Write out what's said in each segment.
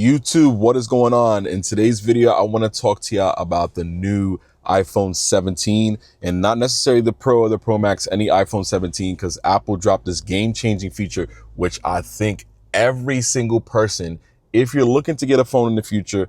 YouTube, what is going on? In today's video, I want to talk to you about the new iPhone 17, and not necessarily the Pro or the Pro Max, any iPhone 17, because Apple dropped this game-changing feature, which I think every single person, if you're looking to get a phone in the future,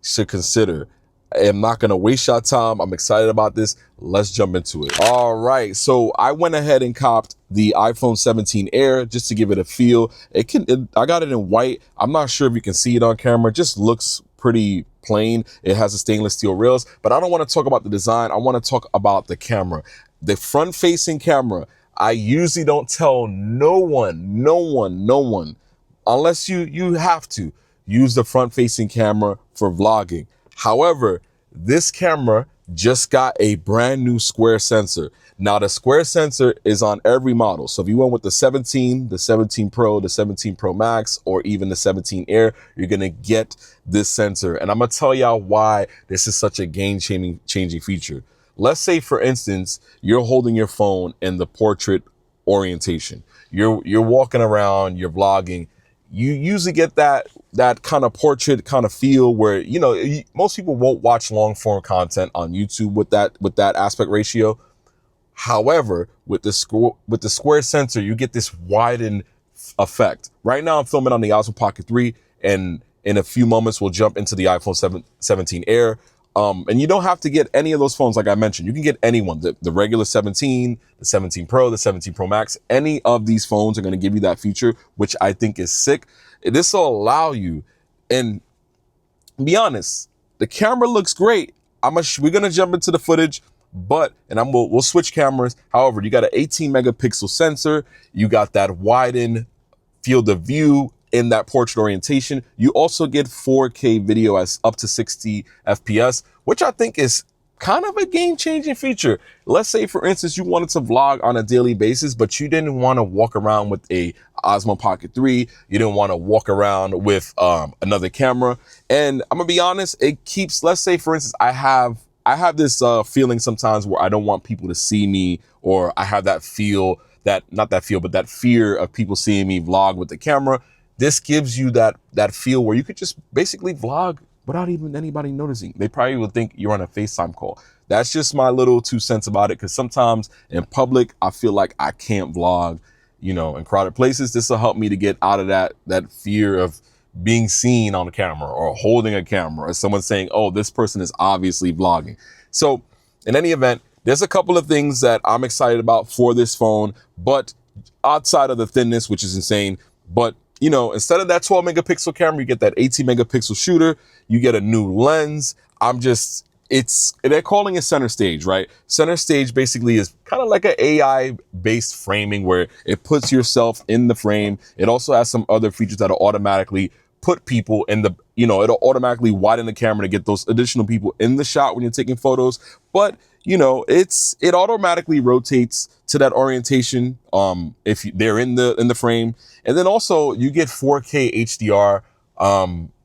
should consider. I'm not going to waste your time. I'm excited about this. Let's jump into it. All right. So I went ahead and copped the iPhone 17 Air just to give it a feel. I got it in white. I'm not sure if you can see it on camera. It just looks pretty plain. It has a stainless steel rails, but I don't want to talk about the design. I want to talk about the camera, the front facing camera. I usually don't tell no one, unless you have to use the front facing camera for vlogging. However, this camera just got a brand new square sensor. Now, the square sensor is on every model. So if you went with the 17, the 17 Pro, the 17 Pro Max, or even the 17 Air, you're going to get this sensor. And I'm going to tell y'all why this is such a game-changing feature. Let's say, for instance, you're holding your phone in the portrait orientation. You're walking around, you're vlogging. You usually get that kind of portrait kind of feel where, most people won't watch long form content on YouTube with that aspect ratio. However, with the square sensor, you get this widened effect. Right now I'm filming on the iPhone Pocket 3, and in a few moments we'll jump into the iPhone 17 Air. And you don't have to get any of those phones like I mentioned. You can get any one, the regular 17, the 17 Pro, the 17 Pro Max. Any of these phones are going to give you that feature, which I think is sick. This will allow you, and be honest, the camera looks great. We're going to jump into the footage, we'll switch cameras. However, you got an 18 megapixel sensor. You got that widened field of view in that portrait orientation. You also get 4K video as up to 60 FPS, which I think is kind of a game-changing feature. Let's say, for instance, you wanted to vlog on a daily basis, but you didn't want to walk around with a Osmo Pocket 3. You didn't want to walk around with another camera. And I'm gonna be honest, it keeps, let's say, for instance, I have this feeling sometimes where I don't want people to see me, or I have that that fear of people seeing me vlog with the camera. This gives you that feel where you could just basically vlog without even anybody noticing. They probably would think you're on a FaceTime call. That's just my little 2 cents about it, because sometimes in public, I feel like I can't vlog, in crowded places. This will help me to get out of that fear of being seen on the camera or holding a camera or someone saying, oh, this person is obviously vlogging. So in any event, there's a couple of things that I'm excited about for this phone, but outside of the thinness, which is insane, but instead of that 12 megapixel camera, you get that 18 megapixel shooter. You get a new lens. They're calling it center stage, right? Center stage basically is kind of like an AI based framing where it puts yourself in the frame. It also has some other features that'll automatically put people in it'll automatically widen the camera to get those additional people in the shot when you're taking photos. But it automatically rotates to that orientation if they're in the frame. And then also you get 4K HDR.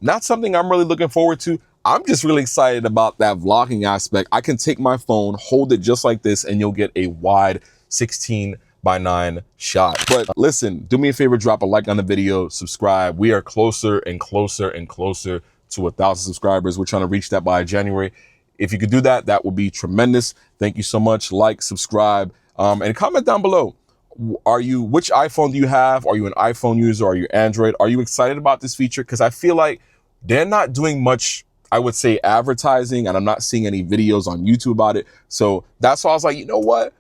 Not something I'm really looking forward to. I'm just really excited about that vlogging aspect. I can take my phone, hold it just like this, and you'll get a wide 16:9 shot. But listen, do me a favor, drop a like on the video, subscribe. We are closer and closer and closer to 1,000 subscribers. We're trying to reach that by January. If you could do that, that would be tremendous. Thank you so much. Like, subscribe, and comment down below. Which iPhone do you have? Are you an iPhone user? Are you Android? Are you excited about this feature? Because I feel like they're not doing much, I would say, advertising, and I'm not seeing any videos on YouTube about it. So that's why I was like, you know what?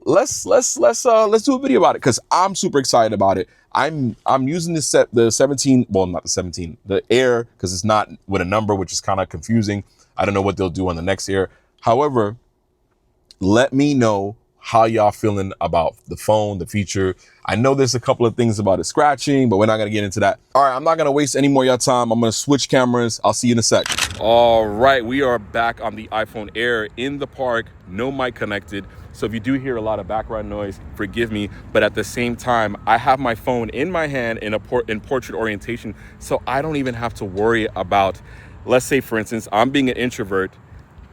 Let's do a video about it, because I'm super excited about it. I'm using the 17, well, not the 17, the Air, because it's not with a number, which is kind of confusing. I don't know what they'll do on the next Air. However, let me know how y'all feeling about the phone, the feature. I know there's a couple of things about it scratching, but we're not gonna get into that. All right, I'm not gonna waste any more of your time. I'm gonna switch cameras. I'll see you in a sec. All right, we are back on the iPhone Air in the park, no mic connected. So if you do hear a lot of background noise, forgive me, but at the same time, I have my phone in my hand in portrait orientation, so I don't even have to worry about, let's say for instance, I'm being an introvert,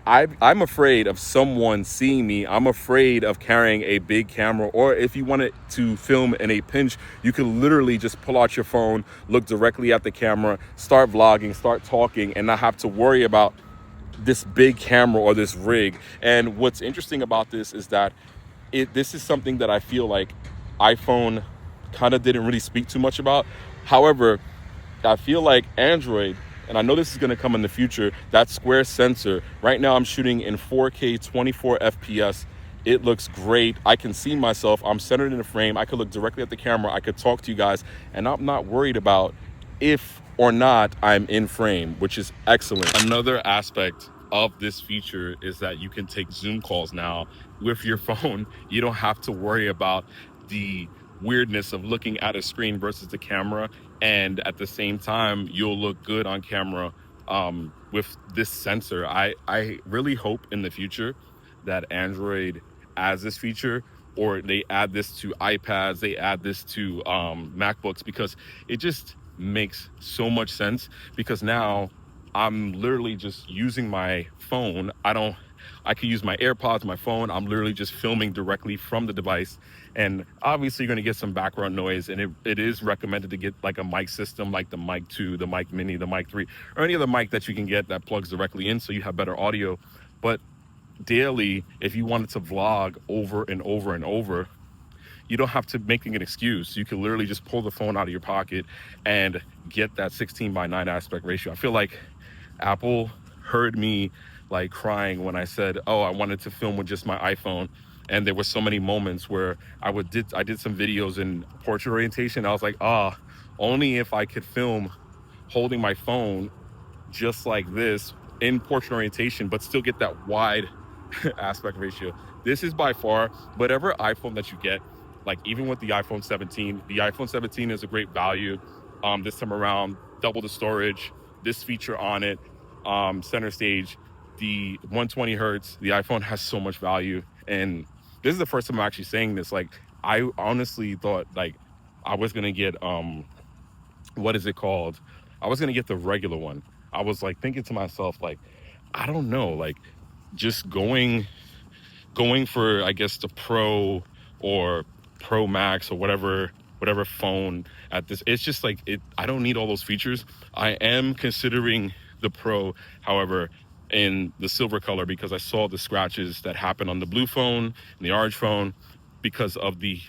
I'm afraid of someone seeing me. I'm afraid of carrying a big camera, or if you wanted to film in a pinch, you can literally just pull out your phone, look directly at the camera, start vlogging, start talking, and not have to worry about this big camera or this rig. And what's interesting about this is that this is something that I feel like iPhone kind of didn't really speak too much about. However, I feel like Android, and I know this is going to come in the future, that square sensor, right now I'm shooting in 4K 24 FPS. It looks great. I can see myself. I'm centered in the frame. I could look directly at the camera. I could talk to you guys, and I'm not worried about if or not I'm in frame, which is excellent. Another aspect of this feature is that you can take Zoom calls now with your phone. You don't have to worry about the weirdness of looking at a screen versus the camera, and at the same time you'll look good on camera with this sensor. I really hope in the future that Android adds this feature, or they add this to iPads, they add this to MacBooks, because it just makes so much sense. Because now I'm literally just using my phone. I can use my AirPods, my phone. I'm literally just filming directly from the device. And obviously you're going to get some background noise, and it is recommended to get like a mic system like the Mic 2, the Mic Mini, the Mic 3, or any other mic that you can get that plugs directly in, so you have better audio. But daily, if you wanted to vlog over and over and over, you don't have to make an excuse. You can literally just pull the phone out of your pocket and get that 16:9 aspect ratio. I feel like Apple heard me like crying when I said, oh, I wanted to film with just my iPhone. And there were so many moments where I did some videos in portrait orientation. I was like, only if I could film holding my phone just like this in portrait orientation, but still get that wide aspect ratio. This is by far, whatever iPhone that you get, like even with the iPhone 17, the iPhone 17 is a great value. This time around, double the storage, this feature on it, center stage, the 120 hertz, the iPhone has so much value. And this is the first time I'm actually saying this. Like, I honestly thought like I was gonna get what is it called? I was gonna get the regular one. I was like thinking to myself, like, I don't know, like just going for, I guess, the Pro or Pro Max or whatever phone at this. It's just like I don't need all those features. I am considering the Pro, however, in the silver color, because I saw the scratches that happen on the blue phone and the orange phone because of the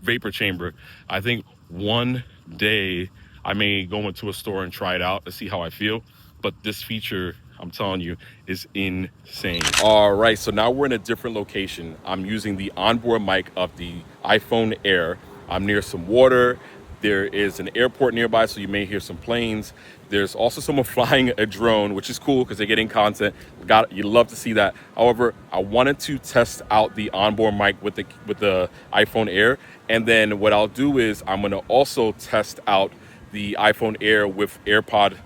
vapor chamber. I think one day I may go into a store and try it out to see how I feel. But this feature, I'm telling you, is insane. All right, so now we're in a different location. I'm using the onboard mic of the iPhone Air. I'm near some water. There is an airport nearby, so you may hear some planes. There's also someone flying a drone, which is cool because they're getting content. You love to see that. However, I wanted to test out the onboard mic with the iPhone Air, and then what I'll do is I'm going to also test out the iPhone Air with AirPod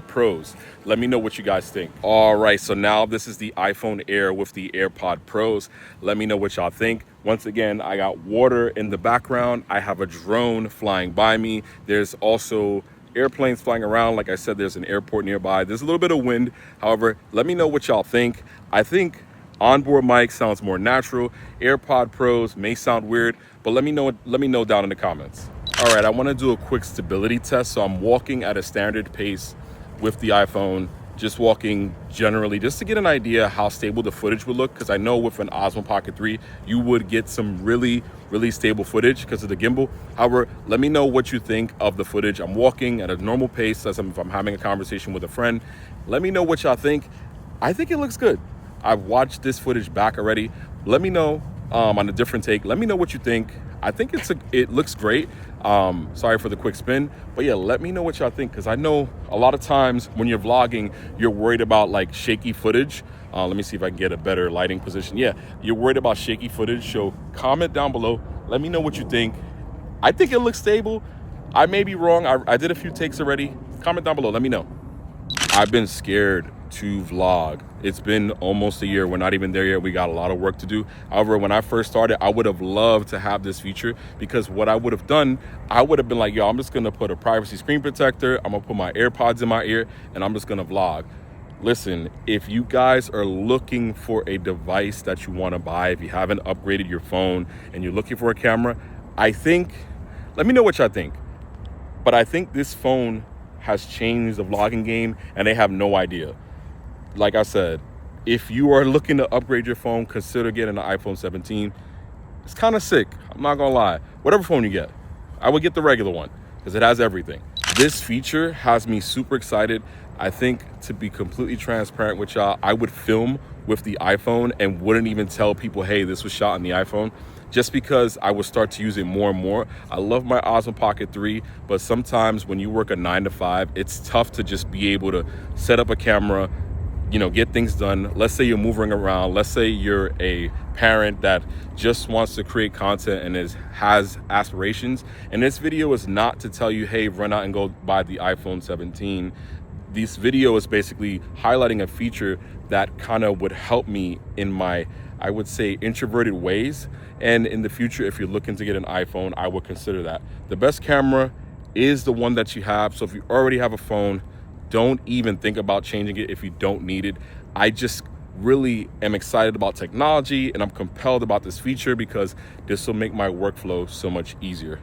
Pros. Let me know what you guys think. All right, so now this is the iPhone Air with the AirPod Pros. Let me know what y'all think. Once again, I got water in the background. I have a drone flying by me. There's also airplanes flying around. Like I said, there's an airport nearby. There's a little bit of wind. However, let me know what y'all think. I think onboard mic sounds more natural. AirPod Pros may sound weird, but let me know down in the comments. All right, I want to do a quick stability test. So I'm walking at a standard pace with the iPhone, just walking generally, just to get an idea how stable the footage would look. Because I know with an Osmo Pocket 3, you would get some really, really stable footage because of the gimbal. However, let me know what you think of the footage. I'm walking at a normal pace as if I'm having a conversation with a friend. Let me know what y'all think. I think it looks good. I've watched this footage back already. Let me know on a different take. Let me know what you think. I think it looks great. Sorry for the quick spin, but yeah, let me know what y'all think, because I know a lot of times when you're vlogging, you're worried about like shaky footage. Let me see if I can get a better lighting position. Yeah, you're worried about shaky footage, so comment down below. Let me know what you think. I think it looks stable. I may be wrong. I did a few takes already. Comment down below, let me know. I've been scared to vlog. It's been almost a year. We're not even there yet. We got a lot of work to do. However, when I first started, I would have loved to have this feature, because what I would have done, I would have been like, yo, I'm just gonna put a privacy screen protector. I'm gonna put my AirPods in my ear and I'm just gonna vlog. Listen, if you guys are looking for a device that you want to buy, if you haven't upgraded your phone and you're looking for a camera, let me know what y'all think. But I think this phone has changed the vlogging game and they have no idea. Like I said, if you are looking to upgrade your phone, consider getting an iPhone 17. It's kind of sick, I'm not gonna lie. Whatever phone you get, I would get the regular one because it has everything. This feature has me super excited. I think, to be completely transparent with y'all, I would film with the iPhone and wouldn't even tell people, hey, this was shot on the iPhone, just because I would start to use it more and more. I love my Osmo Pocket 3, but sometimes when you work a 9 to 5, it's tough to just be able to set up a camera, get things done. Let's say you're moving around. Let's say you're a parent that just wants to create content and has aspirations. And this video is not to tell you, hey, run out and go buy the iPhone 17. This video is basically highlighting a feature that kind of would help me in my, I would say, introverted ways. And in the future, if you're looking to get an iPhone, I would consider that. The best camera is the one that you have. So if you already have a phone, don't even think about changing it if you don't need it. I just really am excited about technology and I'm compelled about this feature because this will make my workflow so much easier.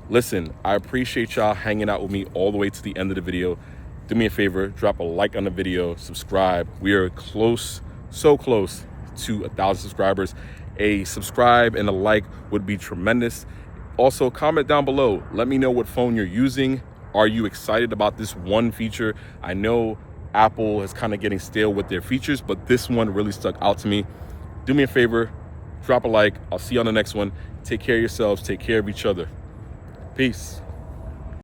Listen, I appreciate y'all hanging out with me all the way to the end of the video. Do me a favor, drop a like on the video, subscribe. We are close, so close to 1,000 subscribers. A subscribe and a like would be tremendous. Also, comment down below. Let me know what phone you're using. Are you excited about this one feature? I know Apple is kind of getting stale with their features, but this one really stuck out to me. Do me a favor, drop a like. I'll see you on the next one. Take care of yourselves. Take care of each other. Peace.